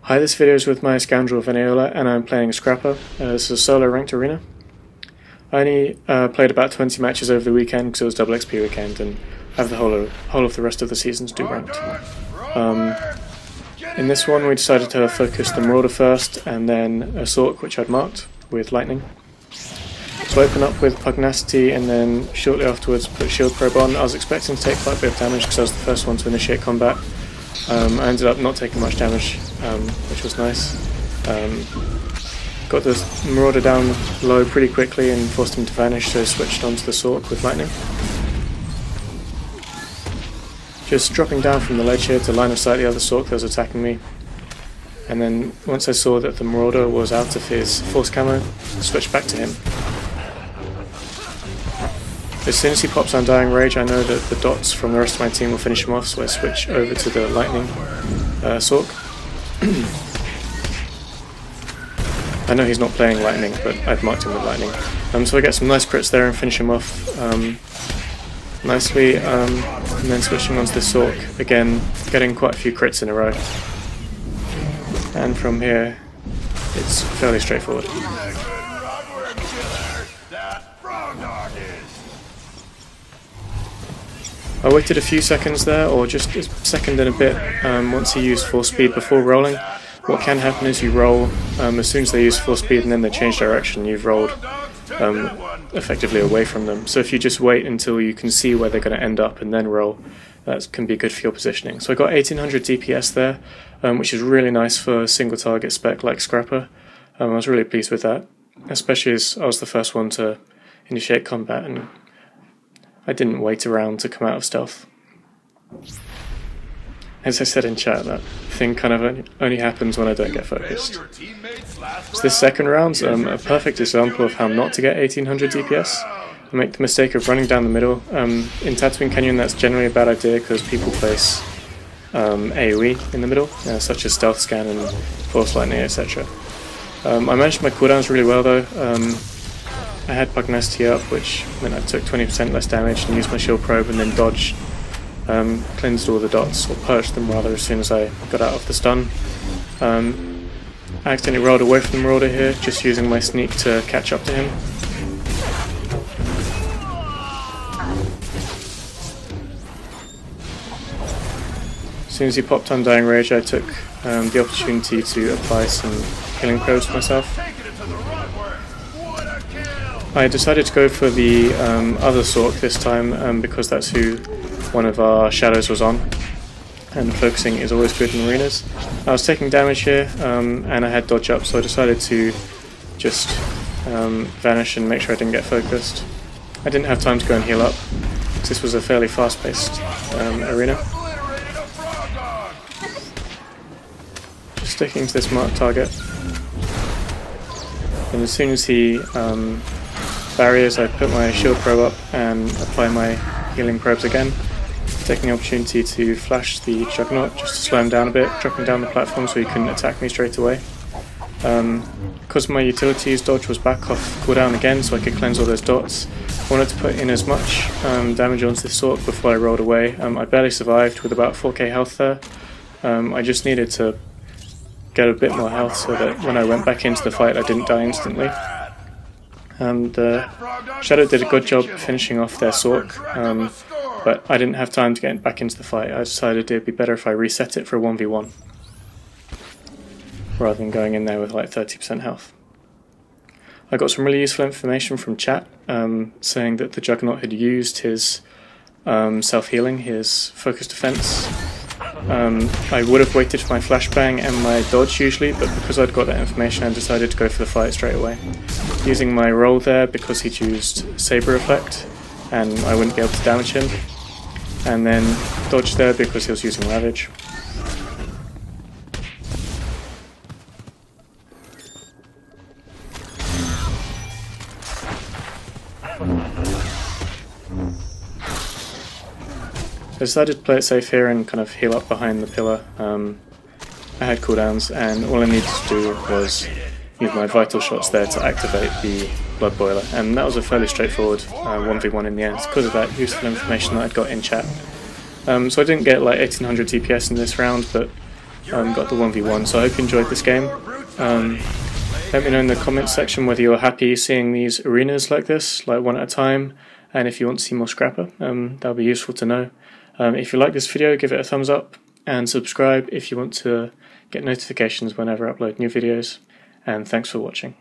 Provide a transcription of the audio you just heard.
Hi, this video is with my Scoundrel Venaola and I'm playing Scrapper. This is a solo ranked arena. I only played about 20 matches over the weekend because it was double XP weekend, and I have the whole of the rest of the season to do ranked. In this one we decided to focus the Marauder first and then a Sork, which I'd marked with lightning. So open up with Pugnacity and then shortly afterwards put Shield Probe on. I was expecting to take quite a bit of damage because I was the first one to initiate combat. I ended up not taking much damage, which was nice. Got the Marauder down low pretty quickly and forced him to vanish, so I switched onto the Sork with lightning. Just dropping down from the ledge here to line of sight the other Sork that was attacking me. And then once I saw that the Marauder was out of his force camo, I switched back to him. As soon as he pops Undying Rage, I know that the dots from the rest of my team will finish him off, so I switch over to the Lightning Sork. I know he's not playing Lightning, but I've marked him with Lightning. So I get some nice crits there and finish him off nicely, and then switching onto the Sork, again getting quite a few crits in a row. And from here, it's fairly straightforward. I waited a few seconds there, or just a second and a bit, once he used full speed before rolling. What can happen is you roll, as soon as they use full speed and then they change direction, you've rolled effectively away from them. So if you just wait until you can see where they're going to end up and then roll, that can be good for your positioning. So I got 1800 DPS there, which is really nice for a single target spec like Scrapper. I was really pleased with that, especially as I was the first one to initiate combat and I didn't wait around to come out of stealth. As I said in chat, that thing kind of only happens when I don't get focused. So this second round's a perfect example of how not to get 1800 DPS. I make the mistake of running down the middle. In Tatooine Canyon that's generally a bad idea because people place AoE in the middle, such as Stealth Scan and Force Lightning, etc. I managed my cooldowns really well though. I had Pugnacity up, which meant I took 20% less damage and used my Shield Probe and then dodged, cleansed all the dots, or purged them rather, as soon as I got out of the stun. I accidentally rolled away from the Marauder here, just using my sneak to catch up to him. As soon as he popped Undying Rage, I took the opportunity to apply some healing probes myself. I decided to go for the other Sork this time because that's who one of our shadows was on, and focusing is always good in arenas. I was taking damage here and I had dodge up, so I decided to just vanish and make sure I didn't get focused. I didn't have time to go and heal up because this was a fairly fast-paced arena. Just sticking to this marked target, and as soon as he barriers, I put my Shield Probe up and apply my healing probes again, taking the opportunity to flash the Juggernaut just to slow him down a bit, dropping down the platform so he couldn't attack me straight away. Because my utilities dodge was back off cooldown again, so I could cleanse all those dots, I wanted to put in as much damage onto this Sork before I rolled away. I barely survived with about 4k health there. I just needed to get a bit more health so that when I went back into the fight I didn't die instantly. And Shadow did a good job finishing off their Sork, but I didn't have time to get back into the fight. I decided it would be better if I reset it for a 1v1 rather than going in there with like 30% health. I got some really useful information from chat saying that the Juggernaut had used his self-healing, his focus defense. I would have waited for my flashbang and my dodge usually, but because I'd got that information I decided to go for the fight straight away. Using my roll there because he'd used Saber Effect and I wouldn't be able to damage him, and then dodge there because he was using Ravage. So I decided to play it safe here and kind of heal up behind the pillar. I had cooldowns and all I needed to do was use my vital shots there to activate the Blood Boiler, and that was a fairly straightforward 1v1 in the end because of that useful information that I'd got in chat. So I didn't get like 1800 DPS in this round, but got the 1v1, so I hope you enjoyed this game. Let me know in the comments section whether you're happy seeing these arenas like this, like one at a time, and if you want to see more Scrapper. That'll be useful to know. If you like this video, give it a thumbs up, and subscribe if you want to get notifications whenever I upload new videos. And thanks for watching.